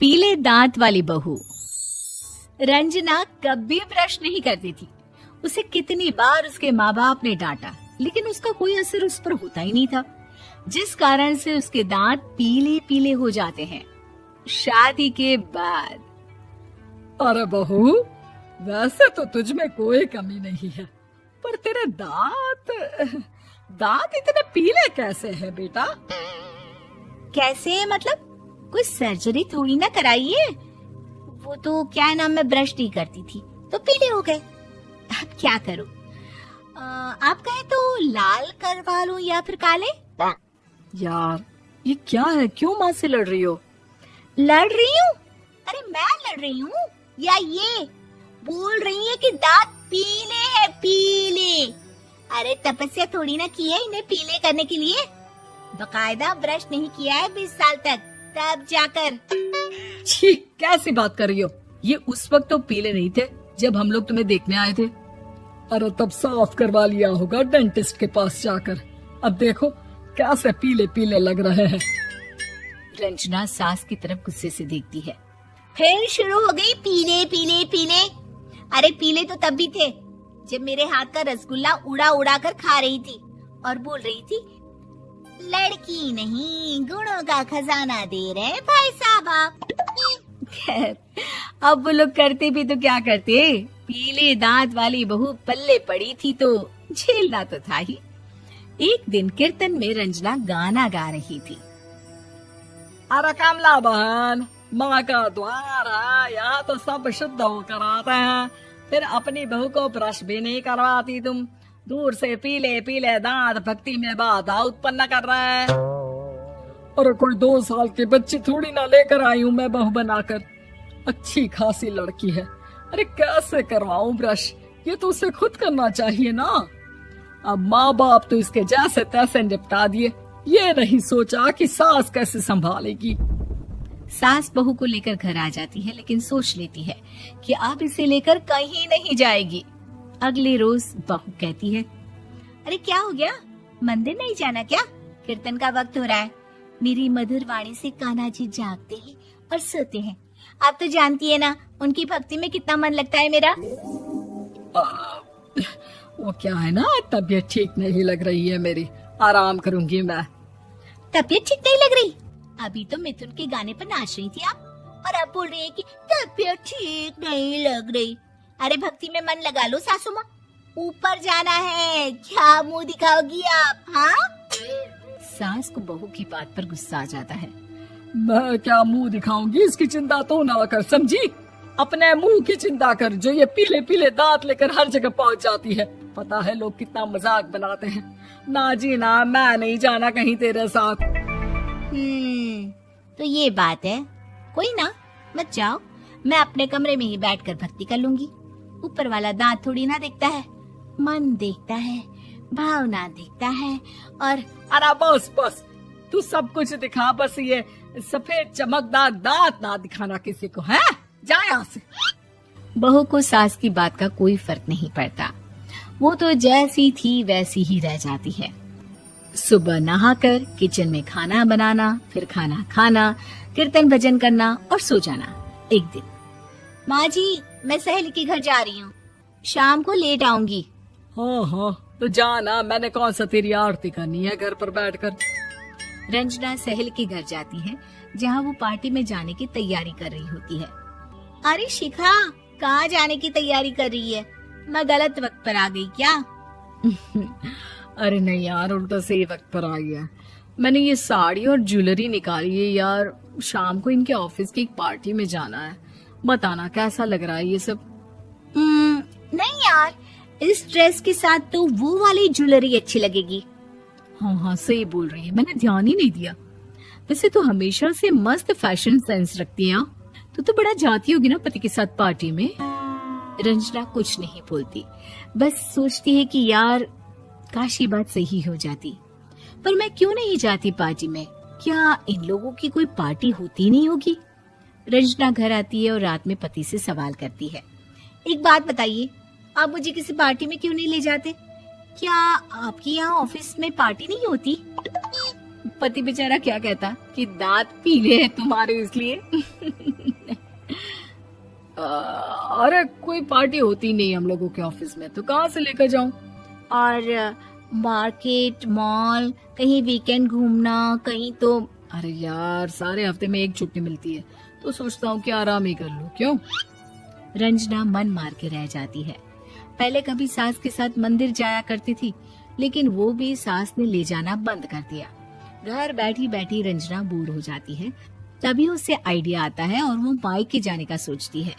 पीले दांत वाली बहू। रंजना कभी ब्रश नहीं करती थी। उसे कितनी बार उसके माँ बाप ने डांटा, लेकिन उसका कोई असर उस पर होता ही नहीं था, जिस कारण से उसके दांत पीले पीले हो जाते हैं। शादी के बाद। अरे बहू, वैसे तो तुझ में कोई कमी नहीं है, पर तेरे दांत इतने पीले कैसे हैं बेटा? कैसे मतलब? कोई सर्जरी थोड़ी ना कराई है। वो तो क्या नाम, मैं ब्रश नहीं करती थी तो पीले हो गए। अब क्या करूं? आप कहें तो लाल करवा लूं या फिर काले? यार ये क्या है, क्यों माँ से लड़ रही हो? लड़ रही हूँ? अरे मैं लड़ रही हूँ या ये बोल रही है कि दांत पीले हैं, पीले। अरे तपस्या थोड़ी ना की है इन्हें पीले करने के लिए। बकायदा ब्रश नहीं किया है 20 साल तक, तब जाकर। छी, कैसी बात कर रही हो? ये उस वक्त तो पीले नहीं थे जब हम लोग तुम्हें देखने आए थे। अरे तब साफ करवा लिया होगा डेंटिस्ट के पास जाकर। अब देखो कैसे पीले पीले लग रहे हैं। रंजना सास की तरफ गुस्से से देखती है। फिर शुरू हो गई पीले पीले पीले। अरे पीले तो तब भी थे जब मेरे हाथ का रसगुल्ला उड़ा उड़ा कर खा रही थी और बोल रही थी, लड़की नहीं गुणों का खजाना दे रहे भाई साहब आप। खैर, अब वो लोग करते भी तो क्या करते, पीले दांत वाली बहू पल्ले पड़ी थी तो झेलना तो था ही। एक दिन कीर्तन में रंजना गाना गा रही थी। अरे कमला बहन, माँ का द्वार है, यहाँ तो सब शुद्ध होकर आते हैं, फिर अपनी बहू को ब्रश भी नहीं करवाती तुम। दूर से पीले पीले दांत भक्ति में बाधा उत्पन्न कर रहे हैं। अरे कोई 2 साल के बच्ची थोड़ी ना लेकर आई हूँ मैं बहू बनाकर। अच्छी खासी लड़की है, अरे कैसे करवाऊं ब्रश? ये तो उसे खुद करना चाहिए ना। अब माँ बाप तो इसके जैसे तैसे निपटा दिए, ये नहीं सोचा कि सास कैसे संभालेगी। सास बहू को लेकर घर आ जाती है, लेकिन सोच लेती है कि अब इसे लेकर कहीं नहीं जाएगी। अगले रोज बहू कहती है, अरे क्या हो गया, मंदिर नहीं जाना क्या? कीर्तन का वक्त हो रहा है। मेरी मधुर वाणी से कान्हा जी जागते हैं और सोते हैं। आप तो जानती है ना उनकी भक्ति में कितना मन लगता है मेरा। वो क्या है ना, तबीयत ठीक नहीं लग रही है मेरी, आराम करूंगी मैं। तबीयत ठीक नहीं लग रही? अभी तो मिथुन के गाने पर नाच रही थी आप, और अब बोल रही है कि तबीयत ठीक नहीं लग रही। अरे भक्ति में मन लगा लो सासू माँ, ऊपर जाना है, क्या मुंह दिखाओगी आप? हाँ? सास को बहू की बात पर गुस्सा आ जाता है। मैं क्या मुंह दिखाऊंगी, इसकी चिंता तो ना कर, समझी? अपने मुंह की चिंता कर, जो ये पीले पीले दांत लेकर हर जगह पहुंच जाती है। पता है लोग कितना मजाक बनाते हैं। ना जी ना, मैं नहीं जाना कहीं तेरे साथ। तो ये बात है। कोई ना, मत जाओ, मैं अपने कमरे में ही बैठकर भक्ति कर लूंगी। ऊपर वाला दांत थोड़ी ना देखता है, मन देखता है, भावना देखता है। और अरे बस बस, तू सब कुछ दिखा, बस ये सफेद चमकदार दांत ना दिखाना किसी को, है? जा यहाँ से। बहू को सास की बात का कोई फर्क नहीं पड़ता। वो तो जैसी थी वैसी ही रह जाती है। सुबह नहाकर किचन में खाना बनाना, फिर खाना खाना, कीर्तन भजन करना और सो जाना। एक दिन, माँ जी मैं सहेली के घर जा रही हूँ, शाम को लेट आऊंगी। हाँ हाँ तो जाना, मैंने कौन सा तेरी आरती करनी है घर पर बैठकर। रंजना सहेली के घर जाती है, जहाँ वो पार्टी में जाने की तैयारी कर रही होती है। अरे शिखा, कहाँ जाने की तैयारी कर रही है? मैं गलत वक्त पर आ गई क्या? अरे नहीं यार, उल्टा सही वक्त पर आई है। मैंने ये साड़ी और ज्वेलरी निकाली है यार, शाम को इनके ऑफिस की एक पार्टी में जाना है। बताना कैसा लग रहा है ये सब? नहीं यार, इस ड्रेस के साथ तो वो वाली ज्वेलरी अच्छी लगेगी। हाँ हाँ सही बोल रही है, मैंने ध्यान ही नहीं दिया। वैसे तो हमेशा से मस्त फैशन सेंस रखती है। तो बड़ा जाती होगी ना पति के साथ पार्टी में। रंजना कुछ नहीं बोलती, बस सोचती है कि यार काश ये बात सही हो जाती। पर मैं क्यों नहीं जाती पार्टी में? क्या इन लोगों की कोई पार्टी होती नहीं होगी? रंजना घर आती है और रात में पति से सवाल करती है, एक बात बताइए, आप मुझे किसी पार्टी में क्यों नहीं ले जाते? क्या आपके यहाँ ऑफिस में पार्टी नहीं होती? पति बेचारा क्या कहता कि दांत पीले हैं तुम्हारे इसलिए। अरे कोई पार्टी होती नहीं हम लोगों के ऑफिस में, तो कहाँ से लेकर जाऊं? और मार्केट, मॉल, कहीं वीकेंड घूमना, कहीं तो। अरे यार सारे हफ्ते में एक छुट्टी मिलती है, तो सोचता हूँ कि आराम ही कर लूं। क्यों? रंजना मन मार के रह जाती है। पहले कभी सास के साथ मंदिर जाया करती थी, लेकिन वो भी सास ने ले जाना बंद कर दिया। घर बैठी बैठी रंजना बोर हो जाती है। तभी उसे आइडिया आता है और वो मायके जाने का सोचती है।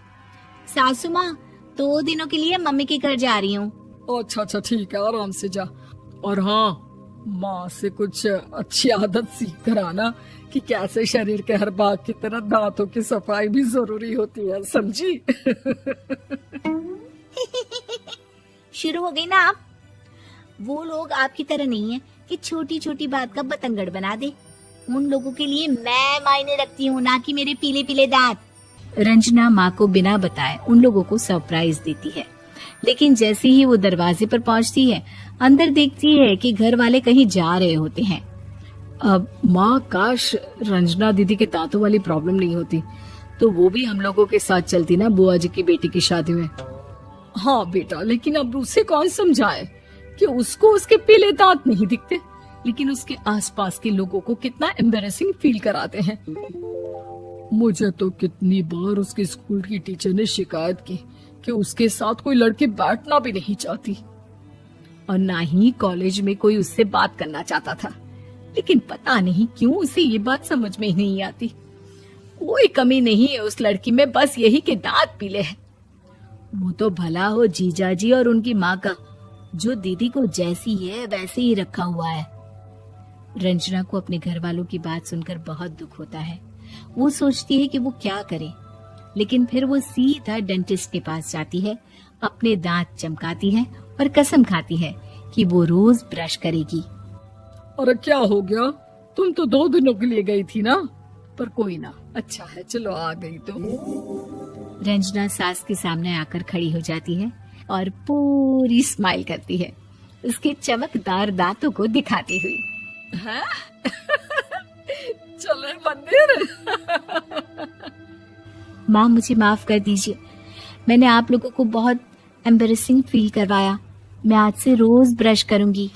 सासू माँ, 2 दिनों के लिए मम्मी के घर जा रही हूँ। अच्छा ठीक है, आराम से जा। और हाँ, माँ से कुछ अच्छी आदत सीख कर आना कि कैसे शरीर के हर भाग की तरह दांतों की सफाई भी जरूरी होती है, समझी? शुरू हो गई ना आप। वो लोग आपकी तरह नहीं है कि छोटी छोटी बात का बतंगड़ बना दे। उन लोगों के लिए मैं मायने रखती हूँ, ना कि मेरे पीले पीले दांत। रंजना माँ को बिना बताए उन लोगों को सरप्राइज देती है, लेकिन जैसे ही वो दरवाजे पर पहुंचती है, अंदर देखती है कि घर वाले कहीं जा रहे होते हैं। अब माँ, काश रंजना दीदी के दांतों वाली प्रॉब्लम नहीं होती, तो वो भी हम लोगों के साथ चलती ना बुआ जी की बेटी की शादी में। हाँ बेटा, लेकिन अब उसे कौन समझाए कि उसको उसके पीले दांत नहीं दिखते, लेकिन उसके आसपास के लोगों को कितना एम्बैरेसिंग फील कराते हैं। मुझे तो कितनी बार उसके स्कूल की टीचर ने शिकायत की कि उसके साथ कोई लड़की बैठना भी नहीं चाहती, और ना ही कॉलेज में कोई उससे बात करना चाहता था। लेकिन पता नहीं क्यों उसे ये बात समझ में ही नहीं आती। कोई कमी नहीं है उस लड़की में, बस यही कि दांत पीले हैं। वो तो भला हो जीजा जी और उनकी माँ का, जो दीदी को जैसी है वैसे ही रखा हुआ है। रंजना को अपने घर वालों की बात सुनकर बहुत दुख होता है। वो सोचती है कि वो क्या करे, लेकिन फिर वो सीधा डेंटिस्ट के पास जाती है, अपने दांत चमकाती है और कसम खाती है कि वो रोज ब्रश करेगी। अरे क्या हो गया? तुम तो 2 दिनों के लिए गई थी ना। पर कोई ना, अच्छा है, चलो आ गई तो। रंजना सास के सामने आकर खड़ी हो जाती है और पूरी स्माइल करती है, उसके चमकदार दांतों को दिखाती हुई। हैं? चले मंदिर। माँ, मुझे माफ कर दीजिए, मैंने आप लोगों को बहुत एम्बैरेसिंग फील करवाया। मैं आज से रोज ब्रश करूंगी।